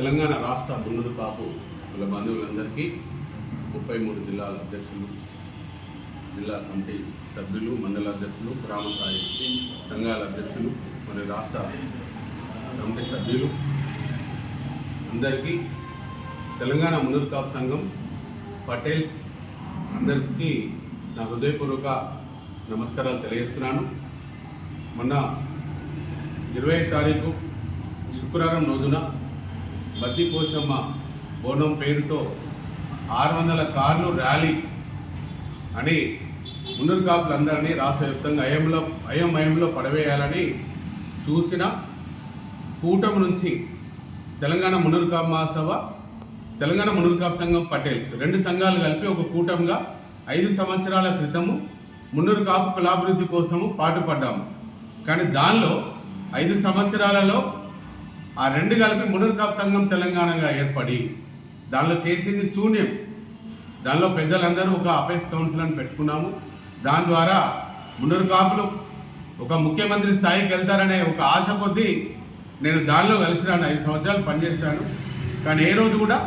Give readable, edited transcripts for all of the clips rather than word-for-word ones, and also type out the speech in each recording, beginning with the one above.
తెలంగాణ రాష్ట్ర మున్నూరు కాపు కుల బంధువులందరికీ 33 జిల్లాల అధ్యక్షులు, జిల్లా కమిటీ సభ్యులు, మండల అధ్యక్షులు, గ్రామ స్థాయి సంఘాల అధ్యక్షులు మరియు రాష్ట్ర కమిటీ సభ్యులు అందరికీ తెలంగాణ మున్నూరు కాపు సంఘం పటేల్స్ అందరికీ నా హృదయపూర్వక నమస్కారాలు తెలియజేస్తున్నాను. మొన్న 20వ తారీఖు శుక్రవారం రోజున బద్దిపోచమ్మ బోనం పేరుతో 600 కార్లు ర్యాలీ అని మున్నూరు కాపులందరినీ రాష్ట్ర వ్యాప్తంగా అయోమయంలో పడవేయాలని చూసిన కూటమి నుంచి తెలంగాణ మున్నూరు కాపు మహాసభ, తెలంగాణ మున్నూరు కాపు సంఘం పటేల్స్ 2 సంఘాలు కలిపి ఒక కూటమిగా 5 సంవత్సరాల క్రితము మున్నూరు కాపు కులాభివృద్ధి కోసము పాటుపడ్డాము. కానీ దానిలో 5 సంవత్సరాలలో ఆ 2 కలిపి మున్నూరు కాపు సంఘం తెలంగాణగా ఏర్పడి దానిలో చేసింది శూన్యం. దానిలో పెద్దలందరూ ఒక అపేస్ కౌన్సిల్ అని పెట్టుకున్నాము. దాని ద్వారా మున్నూరు కాపులు ఒక ముఖ్యమంత్రి స్థాయికి వెళ్తారనే ఒక ఆశ కొద్దీ నేను దానిలో కలిసినాను. 5 సంవత్సరాలు పనిచేస్తాను. కానీ ఏ రోజు కూడా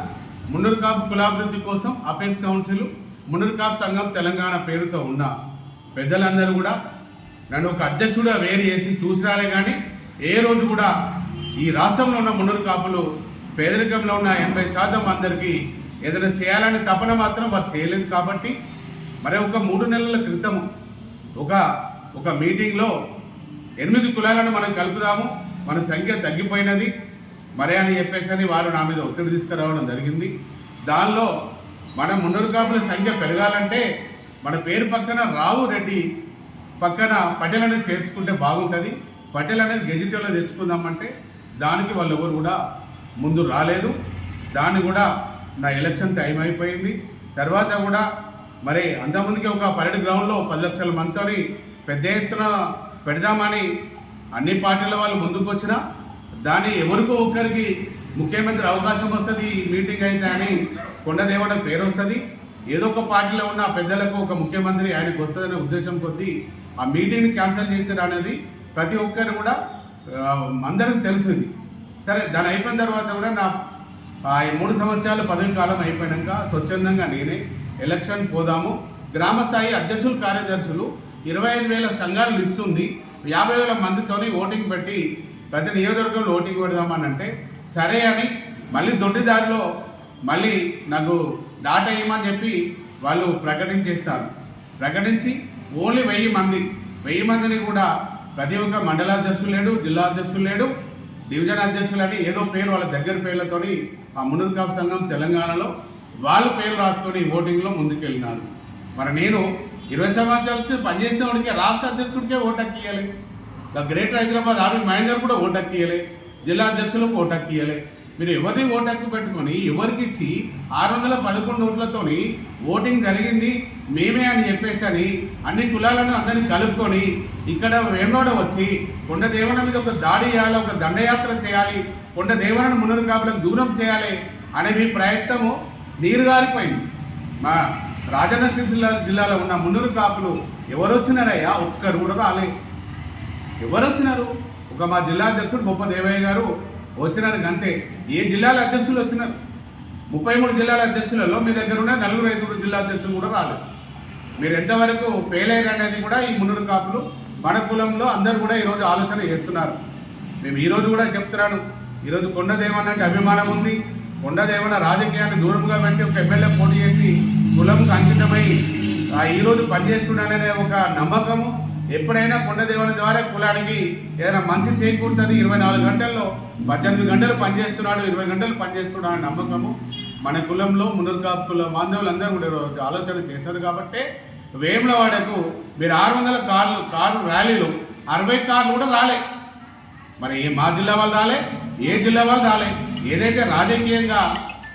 మున్నూరు కాపు కులాభివృద్ధి కోసం అపేస్ కౌన్సిల్, మున్నూరు కాపు సంఘం తెలంగాణ పేరుతో ఉన్న పెద్దలందరూ కూడా నన్ను ఒక అధ్యక్షుడిగా వేరు చేసి చూసినారే కానీ ఏ రోజు కూడా ఈ రాష్ట్రంలో ఉన్న మున్నూరు కాపులు పేదరికంలో ఉన్న 80% అందరికీ ఏదైనా చేయాలని తపన మాత్రం వారు చేయలేదు. కాబట్టి మరి ఒక 3 నెలల క్రితం ఒక మీటింగ్లో 8 కులాలను మనం కలుపుదాము, మన సంఖ్య తగ్గిపోయినది మరి అని చెప్పేసి వారు నా మీద ఒత్తిడి తీసుకురావడం జరిగింది. దానిలో మన మున్నూరు కాపుల సంఖ్య పెరగాలంటే మన పేరు పక్కన రావు రెడ్డి పక్కన పటేల్ అనేది చేర్చుకుంటే బాగుంటుంది, పటేల్ అనేది గెజిటెలో తెచ్చుకుందామంటే దానికి వాళ్ళు ఎవరు కూడా ముందు రాలేదు. దాన్ని కూడా నా ఎలక్షన్ టైం అయిపోయింది. తర్వాత కూడా మరి అంతమందికి ఒక పరేడ్ గ్రౌండ్లో 10 లక్షల మందితో పెద్ద ఎత్తున పెడదామని అన్ని పార్టీల వాళ్ళు ముందుకు వచ్చినా దాని ఎవరికో ఒకరికి ముఖ్యమంత్రి అవకాశం వస్తుంది ఈ మీటింగ్ అయితే అని కొండదేవడ పేరు వస్తుంది, ఏదో ఒక పార్టీలో ఉన్న పెద్దలకు ఒక ముఖ్యమంత్రి ఆయనకు వస్తుందనే ఉద్దేశం కొద్దీ ఆ మీటింగ్ని క్యాన్సిల్ చేస్తారు అనేది ప్రతి ఒక్కరు కూడా అందరికీ తెలిసింది. సరే, దాని అయిపోయిన తర్వాత కూడా నా 3 సంవత్సరాల పదవి కాలం అయిపోయాక స్వచ్ఛందంగా నేనే ఎలక్షన్ పోదాము, గ్రామ స్థాయి అధ్యక్షులు, కార్యదర్శులు 25,000 సంఘాల లిస్ట్ ఉంది, 50,000 మందితోని ఓటింగ్ పెట్టి ప్రతి నియోజకవర్గంలో ఓటింగ్ పెడదామని అంటే సరే అని మళ్ళీ దొడ్డిదారిలో మళ్ళీ నాకు డాటా వేయమని చెప్పి వాళ్ళు ప్రకటించేస్తారు. ప్రకటించి ఓన్లీ 1000 మందిని కూడా ప్రతి ఒక్క మండలాధ్యక్షులు లేడు, జిల్లా అధ్యక్షులు లేడు, డివిజన్ అధ్యక్షులు అని ఏదో పేరు వాళ్ళ దగ్గర పేర్లతోని ఆ మున్నూరు కాపు సంఘం తెలంగాణలో వాళ్ళు పేరు రాసుకొని ఓటింగ్లో ముందుకెళ్ళినారు. మరి నేను 20 సంవత్సరాల నుంచి పనిచేసిన వాడికి రాష్ట్ర అధ్యక్షుడికే ఓటు హక్కియాలి, గ్రేటర్ హైదరాబాద్ ఆర్మీ మహేందర్ కూడా ఓటు హక్కియాలి, జిల్లా అధ్యక్షులకు ఓటు హక్కియాలి. మీరు ఎవరిని ఓటు హక్కు పెట్టుకొని ఎవరికి ఇచ్చి 611 ఓట్లతోని ఓటింగ్ జరిగింది మేమే అని చెప్పేసి అని అన్ని కులాలను అందరినీ కలుపుకొని ఇక్కడ వేమోడ వచ్చి కొండదేవన మీద ఒక దాడి చేయాలి, ఒక దండయాత్ర చేయాలి, కొండదేవనను మున్నూరు కాపులకు దూరం చేయాలి అనే మీ ప్రయత్నము నీరుగారిపోయింది. మా రాజన్న జిల్లాలో ఉన్న మున్నూరు కాపులు ఎవరు వచ్చినారయ్యా? ఒక్కరు కూడా రాలే. ఎవరు వచ్చినారు? ఒక మా జిల్లా అధ్యక్షుడు గొప్ప దేవయ్య గారు వచ్చినారు అంతే. ఏ జిల్లాల అధ్యక్షులు వచ్చినారు? 33 జిల్లాల అధ్యక్షులలో మీ దగ్గర ఉన్న 4-5 జిల్లా అధ్యక్షులు కూడా రాలేదు. మీరు ఎంతవరకు ఫెయిల్ అయ్యారు అనేది కూడా ఈ మున్నూరు కాపులు మన కులంలో అందరూ కూడా ఈరోజు ఆలోచన చేస్తున్నారు. మేము ఈరోజు కూడా చెప్తున్నాను, ఈరోజు కొండదేవన అంటే అభిమానం ఉంది. కొండదేవన రాజకీయాన్ని దూరంగా పెట్టి ఒక ఎమ్మెల్యే పోటీ చేసి కులంకు అంకితమై ఈరోజు పనిచేస్తున్నాడనే ఒక నమ్మకము. ఎప్పుడైనా కొండదేవన ద్వారా కులానికి ఏదైనా మంచి చేకూరుతుంది. 24 గంటల్లో 18 గంటలు పనిచేస్తున్నాడు, 20 గంటలు పనిచేస్తున్నాడు అనే నమ్మకము మన కులంలో మున్నూరు కాపు కుల బాంధవులందరూ కూడా ఆలోచన చేశారు. కాబట్టి వేములవాడకు మీరు 600 కార్లు ర్యాలీలు 60 కార్లు కూడా రాలే. మరి మా జిల్లా వాళ్ళు రాలే, ఏ జిల్లా వాళ్ళు రాలే. ఏదైతే రాజకీయంగా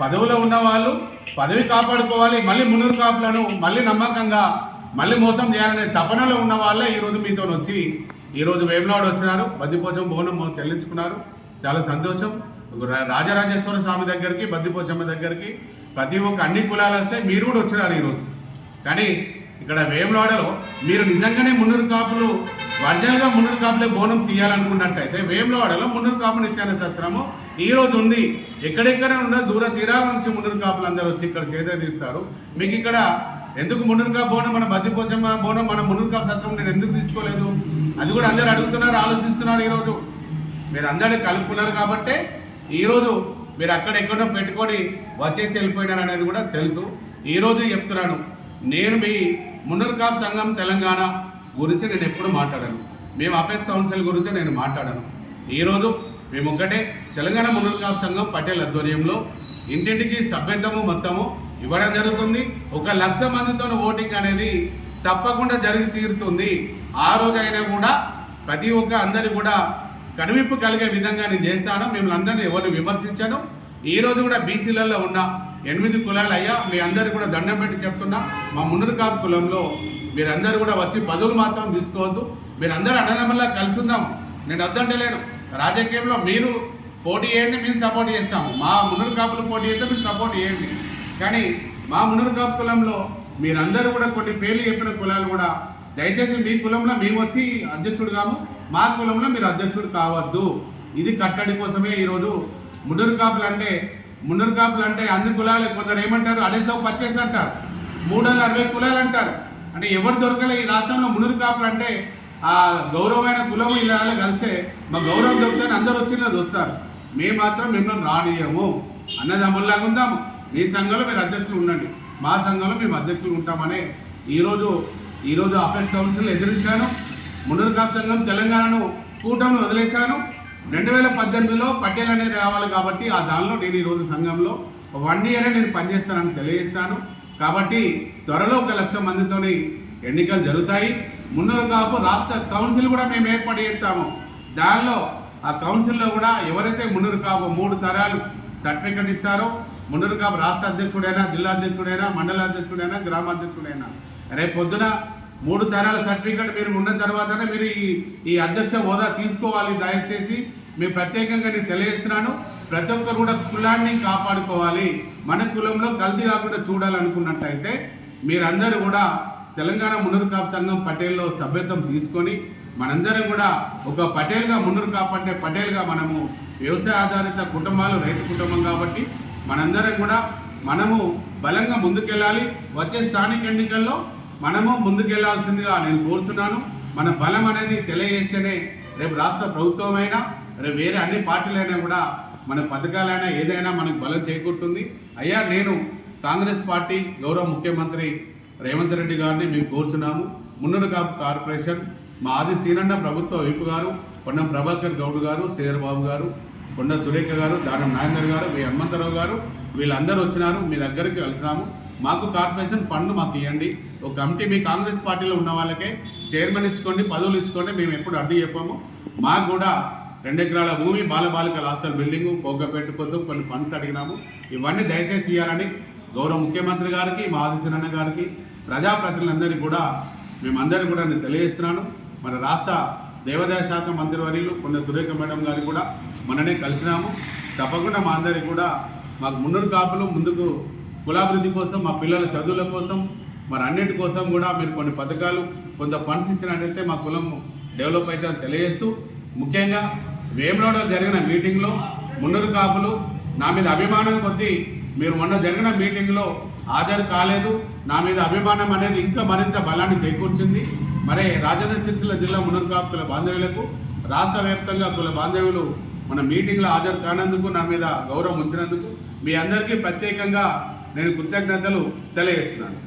పదవిలో ఉన్న వాళ్ళు పదవి కాపాడుకోవాలి, మళ్ళీ మున్నూరు కాపులను మళ్ళీ నమ్మకంగా మళ్ళీ మోసం చేయాలనే తపనలో ఉన్న వాళ్ళే ఈరోజు మీతో వచ్చి ఈరోజు వేములవాడ వచ్చినారు, బద్దిపోచమ్మ బోనం చెల్లించుకున్నారు. చాలా సంతోషం. రాజరాజేశ్వర స్వామి దగ్గరికి, బద్దిపోచమ్మ దగ్గరికి ప్రతి ఒక్క అన్ని కులాలు వస్తే మీరు కూడా వచ్చినారు ఈరోజు. కానీ ఇక్కడ వేములవాడలో మీరు నిజంగానే మున్నూరు కాపులు ఒరిజినల్గా మున్నూరు కాపులే బోనం తీయాలనుకున్నట్టయితే వేములవాడలో మున్నూరు కాపు నిత్యాన సత్రము ఈరోజు ఉంది. ఎక్కడెక్కడ ఉన్న దూర తీరాల నుంచి మున్నూరు కాపులు అందరూ వచ్చి ఇక్కడ చేదీరుతారు. మీకు ఇక్కడ ఎందుకు మున్నూరు కాపు బోనం, మన బద్దిపోచమ్మ బోనం, మన మున్నూరు కాపు సత్రం నేను ఎందుకు తీసుకోలేదు? అది కూడా అందరూ అడుగుతున్నారు, ఆలోచిస్తున్నారు. ఈరోజు మీరు అందరినీ కలుపుకున్నారు కాబట్టే ఈరోజు మీరు అక్కడెక్కడో పెట్టుకొని వచ్చేసి వెళ్ళిపోయినారు అనేది కూడా తెలుసు. ఈరోజు చెప్తున్నాను, నేను మీ మున్నూరు కాపు సంఘం తెలంగాణ గురించి నేను ఎప్పుడు మాట్లాడాను, మేము అపెక్స్ కౌన్సిల్ గురించి నేను మాట్లాడాను. ఈరోజు మేము ఒక్కటే తెలంగాణ మున్నూరు కాపు సంఘం పటేల్ ఆధ్వర్యంలో ఇంటింటికి సభ్యత్వము మొత్తము ఇవ్వడం జరుగుతుంది. 1,00,000 మందితో ఓటింగ్ అనేది తప్పకుండా జరిగి తీరుతుంది. ఆ రోజు అయినా కూడా ప్రతి ఒక్క అందరి కూడా కనువిప్పు కలిగే విధంగా నేను చేస్తాను. మిమ్మల్ని అందరినీ ఎవరిని విమర్శించాను. ఈరోజు కూడా బీసీలలో ఉన్న 8 కులాలు అయ్యా, మీ అందరూ కూడా దండం పెట్టి చెప్తున్నా, మా మున్నూరు కాపు కులంలో మీరందరూ కూడా వచ్చి పదవులు మాత్రం తీసుకోవద్దు. మీరందరూ అన్నదమ్ములా కలుసుందాం. నేను వద్దంటలేను. రాజకీయంలో మీరు పోటీ చేయండి, మేము సపోర్ట్ చేస్తాము. మా మున్నూరు కాపులు పోటీ చేస్తే మీరు సపోర్ట్ చేయండి. కానీ మా మున్నూరు కాపు కులంలో మీరందరూ కూడా కొన్ని పేర్లు చెప్పిన కులాలు కూడా దయచేసి మీ కులంలో మేము వచ్చి అధ్యక్షుడు కాము, మా కులంలో మీరు అధ్యక్షుడు కావద్దు. ఇది కట్టడి కోసమే ఈరోజు మున్నూరు కాపులు అంటే అన్ని కులాలు కొందరు ఏమంటారు, అడేసో పచ్చేసి అంటారు, 360 కులాలు అంటారు. అంటే ఎవరు దొరకలే ఈ రాష్ట్రంలో మున్నూరు కాపులు అంటే ఆ గౌరవమైన కులం ఇలా కలిస్తే మా గౌరవం దొరుకుతాయని అందరూ వచ్చినా చూస్తారు. మేము మాత్రం మిమ్మల్ని రానియము, అన్నదమ్ముల్లాగా ఉందాము. మీ సంఘంలో మీరు అధ్యక్షులు ఉండండి, మా సంఘంలో మేము అధ్యక్షులు ఉంటామని ఈరోజు అపెక్స్ కౌన్సిల్ ఎదిరించాను. మున్నూరు కాపు సంఘం తెలంగాణను కూటమిని వదిలేశాను. 2018లో పటేల్ అనేది రావాలి కాబట్టి ఆ దానిలో నేను ఈరోజు సంఘంలో 1 ఇయర్ నేను పనిచేస్తానని తెలియజేస్తాను. కాబట్టి త్వరలో 1,00,000 మందితోని ఎన్నికలు జరుగుతాయి. మున్నూరు కాపు రాష్ట్ర కౌన్సిల్ కూడా మేము ఏర్పాటు చేస్తాము. దానిలో ఆ కౌన్సిల్లో కూడా ఎవరైతే మున్నూరు కాపు 3 తరాలు సర్టిఫికెట్ ఇస్తారో, మున్నూరు కాపు రాష్ట్ర అధ్యక్షుడైనా, జిల్లా అధ్యక్షుడైనా, మండల అధ్యక్షుడైనా, గ్రామ అధ్యక్షుడైనా, రేపు పొద్దున 3 తరాల సర్టిఫికెట్ మీరు ఉన్న తర్వాతనే మీరు ఈ అధ్యక్ష హోదా తీసుకోవాలి. దయచేసి మీరు ప్రత్యేకంగా నేను తెలియజేస్తున్నాను. ప్రతి ఒక్కరు కూడా కులాన్ని కాపాడుకోవాలి. మన కులంలో కల్తీ కాకుండా చూడాలనుకున్నట్టయితే మీరందరూ కూడా తెలంగాణ మున్నూరు కాపు సంఘం పటేల్లో సభ్యత్వం తీసుకొని మనందరం కూడా ఒక పటేల్గా, మున్నూరు కాపు అంటే పటేల్గా మనము వ్యవసాయ ఆధారిత కుటుంబాలు, రైతు కుటుంబం కాబట్టి మనందరం కూడా మనము బలంగా ముందుకెళ్ళాలి. వచ్చే స్థానిక ఎన్నికల్లో మనము ముందుకెళ్లాల్సిందిగా నేను కోరుతున్నాను. మన బలం అనేది తెలియజేస్తేనే రేపు రాష్ట్ర ప్రభుత్వమైనా, రేపు వేరే అన్ని పార్టీలైనా కూడా మన పథకాలైనా ఏదైనా మనకు బలం చేకూరుతుంది. అయ్యా, నేను కాంగ్రెస్ పార్టీ గౌరవ ముఖ్యమంత్రి రేవంత్ రెడ్డి గారిని మేము కోరుతున్నాము. మున్నూరు కాపు కార్పొరేషన్ మా ఆది సీనన్న ప్రభుత్వ వైపు గారు, పొన్నం ప్రభాకర్ గౌడ్ గారు, శ్రీధర్బాబు గారు, కొండ సురేఖ గారు, దానం నాగేందర్ గారు, వి హనుమంతరావు గారు, వీళ్ళందరూ వచ్చినారు. మీ దగ్గరికి కలిసినాము. మాకు కార్పొరేషన్ ఫండ్ మాకు ఇవ్వండి. ఒక కమిటీ మీ కాంగ్రెస్ పార్టీలో ఉన్న వాళ్ళకే చైర్మన్ ఇచ్చుకోండి, పదవులు ఇచ్చుకోండి. మేము ఎప్పుడు అడ్డు చెప్పాము. మాకు కూడా 2 ఎకరాల భూమి, బాలబాలికల హాస్టల్ బిల్డింగు, కోగపేట కోసం కొన్ని ఫండ్స్ అడిగినాము. ఇవన్నీ దయచేసి ఇవ్వాలని గౌరవ ముఖ్యమంత్రి గారికి, మా ఆదిశీనన్న గారికి, ప్రజాప్రతినిధులందరికీ కూడా మేమందరికీ కూడా నేను తెలియజేస్తున్నాను. మన రాష్ట్ర దేవాదాయ శాఖ మంత్రివర్యులు కొండ సురేఖ మేడం గారికి కూడా మొన్ననే కలిసినాము. తప్పకుండా మా అందరికీ కూడా మాకు మున్నూరు కాపులు ముందుకు కులాభివృద్ధి కోసం, మా పిల్లల చదువుల కోసం, మరి అన్నిటి కోసం కూడా మీరు కొన్ని పథకాలు, కొంత ఫండ్స్ ఇచ్చినట్టయితే మా కులం డెవలప్ అవుతుందని తెలియజేస్తూ, ముఖ్యంగా వేములవాడలో జరిగిన మీటింగ్లో మున్నూరు కాపులు నా మీద అభిమానం కొద్దీ మీరు మొన్న జరిగిన మీటింగ్లో హాజరు కాలేదు. నా మీద అభిమానం అనేది ఇంకా మరింత బలాన్ని చేకూర్చింది. మరి రాజన్న సిరిసిల్ల జిల్లా మున్నూరు కాపు కుల బాంధవ్యులకు, రాష్ట్ర వ్యాప్తంగా కుల బాంధవ్యులు మన మీటింగ్లో హాజరు కానందుకు, నా మీద గౌరవం ఉంచినందుకు మీ అందరికీ ప్రత్యేకంగా నేను కృతజ్ఞతలు తెలియజేస్తున్నాను.